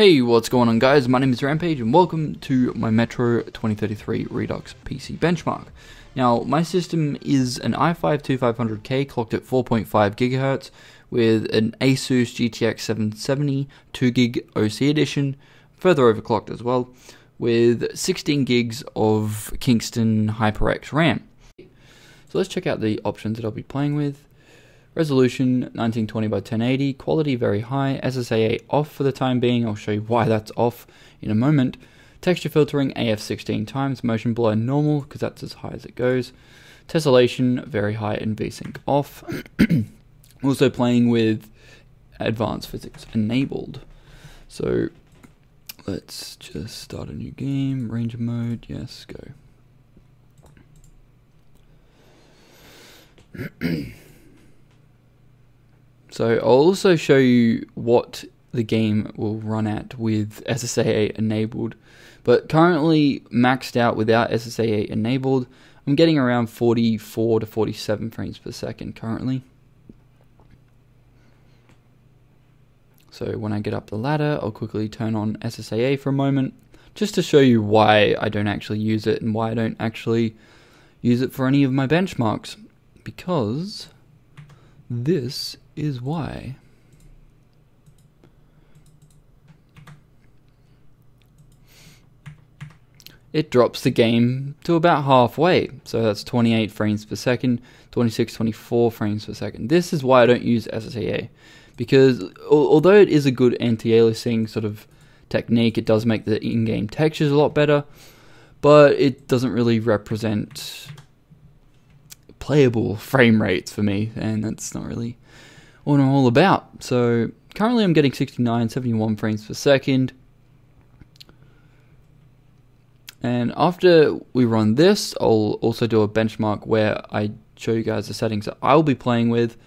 Hey, what's going on guys? My name is Rampage and welcome to my Metro 2033 Redux PC benchmark. Now, my system is an i5-2500K clocked at 4.5 GHz with an Asus GTX 770 2GB OC edition, further overclocked as well, with 16 gigs of Kingston HyperX RAM. So let's check out the options that I'll be playing with. Resolution 1920 by 1080, quality very high, SSAA off for the time being, I'll show you why that's off in a moment. Texture filtering AF 16 times, motion blur normal because that's as high as it goes. Tessellation very high and VSync off. Also playing with advanced physics enabled. So let's just start a new game, ranger mode, yes, go. So I'll also show you what the game will run at with SSAA enabled, but currently maxed out without SSAA enabled. I'm getting around 44 to 47 frames per second currently. So when I get up the ladder, I'll quickly turn on SSAA for a moment, just to show you why I don't actually use it and why I don't actually use it for any of my benchmarks, because this is why. It drops the game to about halfway, so that's 28 frames per second, 26, 24 frames per second. This is why I don't use SSAA, because although it is a good anti-aliasing sort of technique, it does make the in-game textures a lot better, but it doesn't really represent playable frame rates for me, and that's not really what I'm all about. So currently I'm getting 69, 71 frames per second. And after we run this, I'll also do a benchmark where I show you guys the settings that I'll be playing with,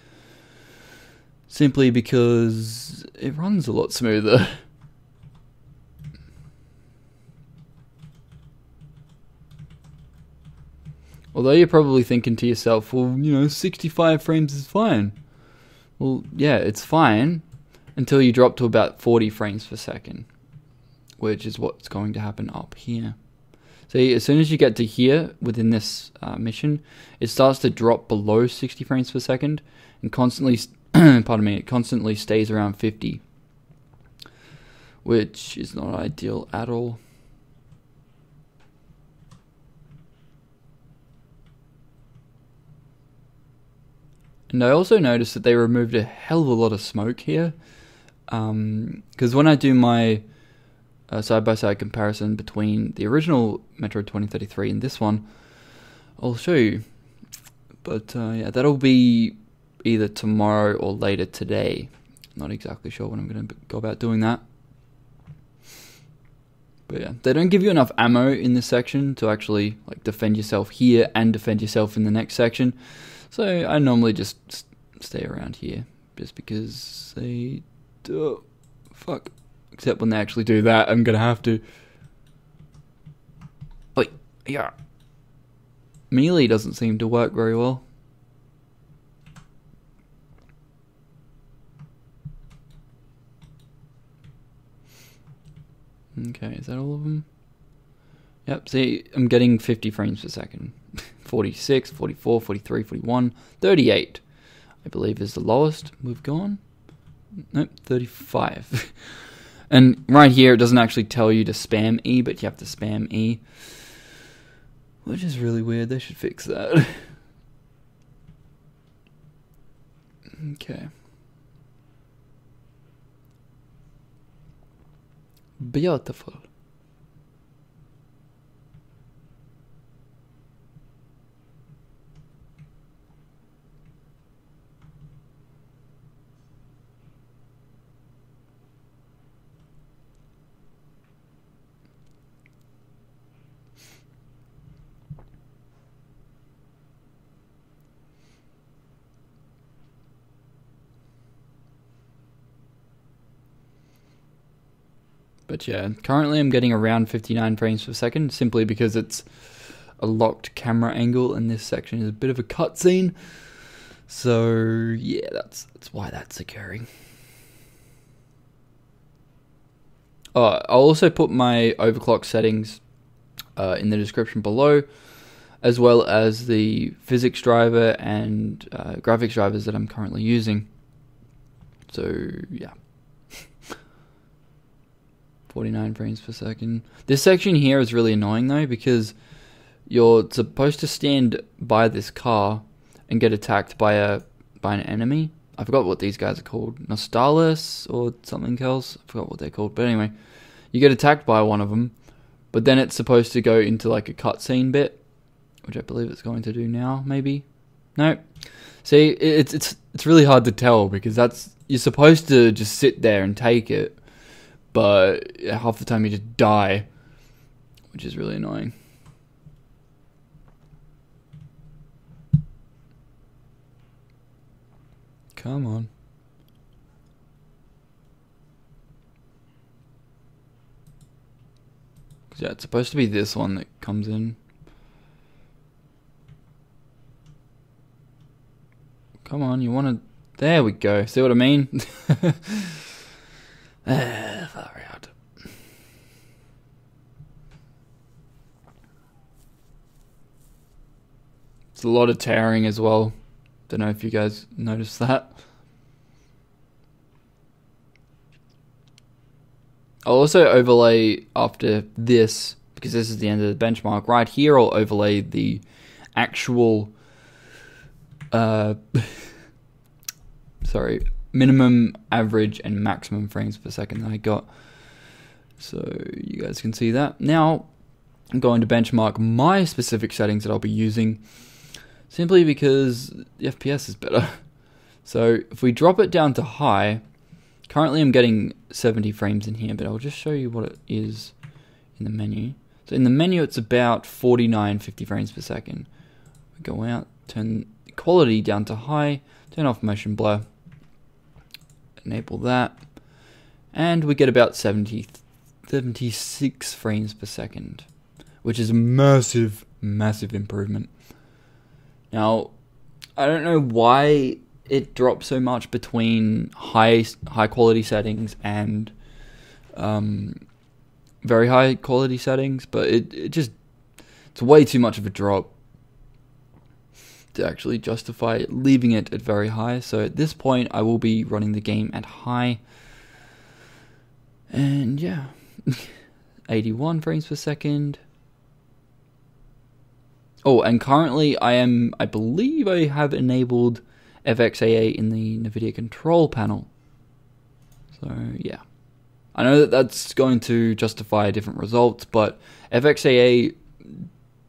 simply because it runs a lot smoother. Although you're probably thinking to yourself, well, you know, 65 frames is fine. Well, yeah, it's fine until you drop to about 40 frames per second, which is what's going to happen up here. So as soon as you get to here within this mission, it starts to drop below 60 frames per second and constantly, pardon me, it constantly stays around 50, which is not ideal at all. And I also noticed that they removed a hell of a lot of smoke here, because when I do my side-by-side comparison between the original Metro 2033 and this one, I'll show you. But yeah, that'll be either tomorrow or later today. Not exactly sure when I'm going to go about doing that. But yeah, they don't give you enough ammo in this section to actually like defend yourself here and defend yourself in the next section. So I normally just stay around here, just because they do, fuck, except when they actually do that, I'm gonna have to. Wait, yeah. Melee doesn't seem to work very well. Okay, is that all of them? Yep, see, I'm getting 50 frames per second. 46, 44, 43, 41, 38, I believe is the lowest we've gone. Nope, 35. And right here, it doesn't actually tell you to spam E, but you have to spam E, which is really weird. They should fix that. Okay. Beautiful. But yeah, currently I'm getting around 59 frames per second, simply because it's a locked camera angle and this section is a bit of a cutscene. So yeah, that's why that's occurring. I'll also put my overclock settings in the description below, as well as the physics driver and graphics drivers that I'm currently using. So yeah, 49 frames per second. This section here is really annoying though, because you're supposed to stand by this car and get attacked by an enemy. I forgot what these guys are called, Nostalis or something else. I forgot what they're called, but anyway, you get attacked by one of them, but then it's supposed to go into like a cutscene bit, which I believe it's going to do now. Maybe, no. See, it's really hard to tell, because you're supposed to just sit there and take it, but half the time you just die, which is really annoying. Come on. Yeah, it's supposed to be this one that comes in. Come on, you want to... There we go. See what I mean? Far out. It's a lot of tearing as well. Don't know if you guys noticed that. I'll also overlay after this, because this is the end of the benchmark. Right here, I'll overlay the actual, minimum, average, and maximum frames per second that I got. So you guys can see that. Now, I'm going to benchmark my specific settings that I'll be using, simply because the FPS is better. So if we drop it down to high, currently I'm getting 70 frames in here, but I'll just show you what it is in the menu. So in the menu, it's about 49, 50 frames per second. We go out, turn the quality down to high, turn off motion blur, enable that, and we get about 76 frames per second, which is a massive, massive improvement. Now, I don't know why it drops so much between high quality settings and very high quality settings, but it's way too much of a drop to actually justify leaving it at very high. So at this point, I will be running the game at high, and yeah, 81 frames per second. Oh, and currently I believe I have enabled SSAA in the NVIDIA control panel. So yeah, I know that that's going to justify different results, but SSAA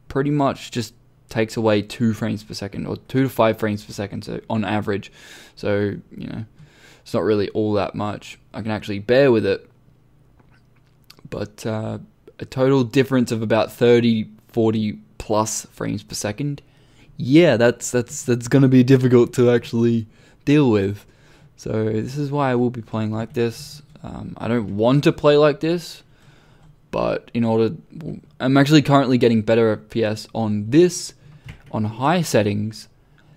pretty much just takes away 2 frames per second, or 2 to 5 frames per second, so on average. So, you know, it's not really all that much. I can actually bear with it, but a total difference of about 30, 40 plus frames per second, yeah, that's going to be difficult to actually deal with. So this is why I will be playing like this. I don't want to play like this, but I'm actually currently getting better FPS on this, on high settings,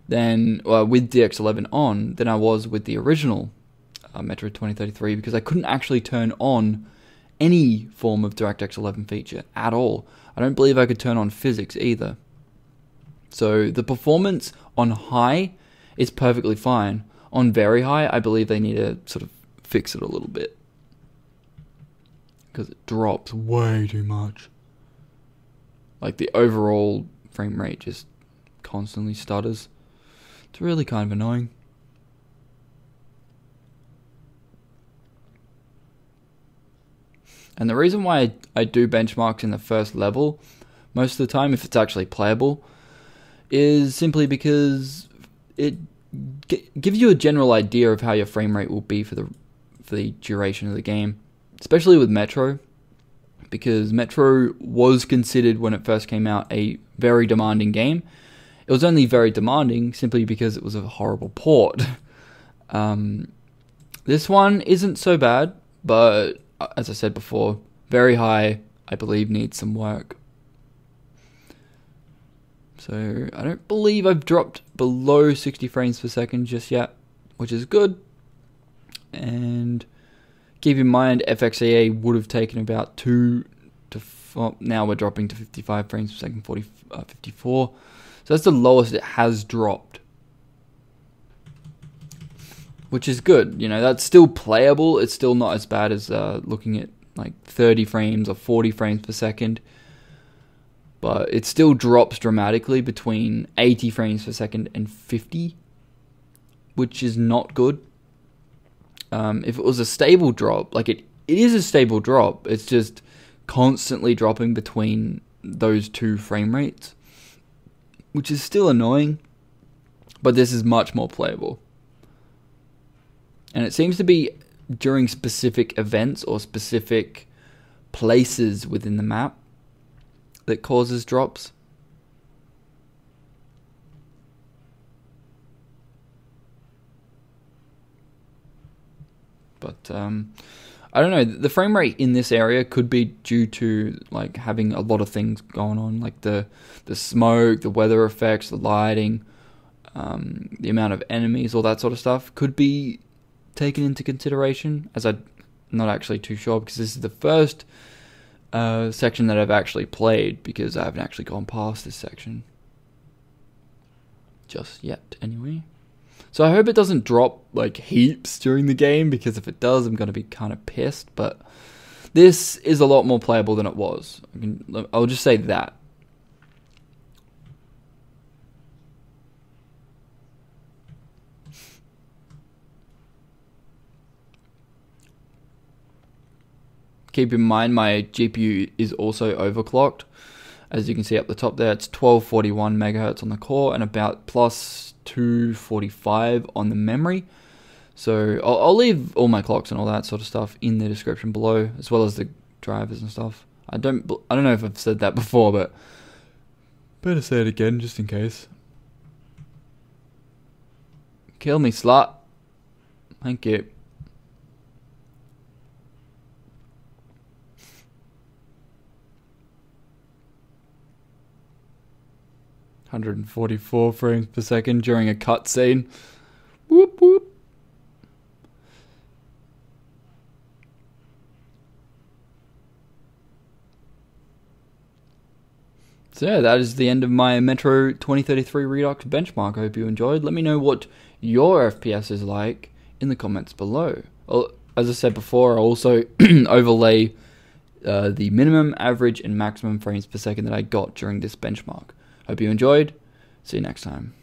than with DX11 on, than I was with the original Metro 2033, because I couldn't actually turn on any form of DirectX 11 feature at all. I don't believe I could turn on physics either. So the performance on high is perfectly fine. On very high, I believe they need to sort of fix it a little bit, because it drops way too much. Like the overall frame rate just constantly stutters. It's really kind of annoying. And the reason why I do benchmarks in the first level most of the time, if it's actually playable, is simply because it gives you a general idea of how your frame rate will be for the duration of the game, especially with Metro, because Metro was considered, when it first came out, a very demanding game. It was only very demanding simply because it was a horrible port. This one isn't so bad, but as I said before, very high, I believe, needs some work. So I don't believe I've dropped below 60 frames per second just yet, which is good. And Keep in mind, SSAA would have taken about 2 to 4, now we're dropping to 55 frames per second, 54. So that's the lowest it has dropped, which is good. You know, that's still playable. It's still not as bad as looking at like 30 frames or 40 frames per second. But it still drops dramatically between 80 frames per second and 50, which is not good. If it was a stable drop, like it is a stable drop, it's just constantly dropping between those two frame rates, which is still annoying, but this is much more playable. And it seems to be during specific events or specific places within the map that causes drops. But I don't know, the frame rate in this area could be due to like having a lot of things going on, like the smoke, the weather effects, the lighting, the amount of enemies, all that sort of stuff could be taken into consideration, as I'm not actually too sure, because this is the first section that I've actually played, because I haven't actually gone past this section just yet anyway. So I hope it doesn't drop like heaps during the game, because if it does, I'm going to be kind of pissed. But this is a lot more playable than it was. I'll just say that. Keep in mind my GPU is also overclocked. As you can see up the top there, it's 1241 megahertz on the core and about plus 245 on the memory. So I'll leave all my clocks and all that sort of stuff in the description below, as well as the drivers and stuff. I don't know if I've said that before, but better say it again just in case. Kill me, slut. Thank you. .144 frames per second during a cutscene. Whoop whoop. So yeah, that is the end of my Metro 2033 Redux benchmark. I hope you enjoyed. Let me know what your FPS is like in the comments below. As I said before, I'll also overlay the minimum, average, and maximum frames per second that I got during this benchmark. Hope you enjoyed. See you next time.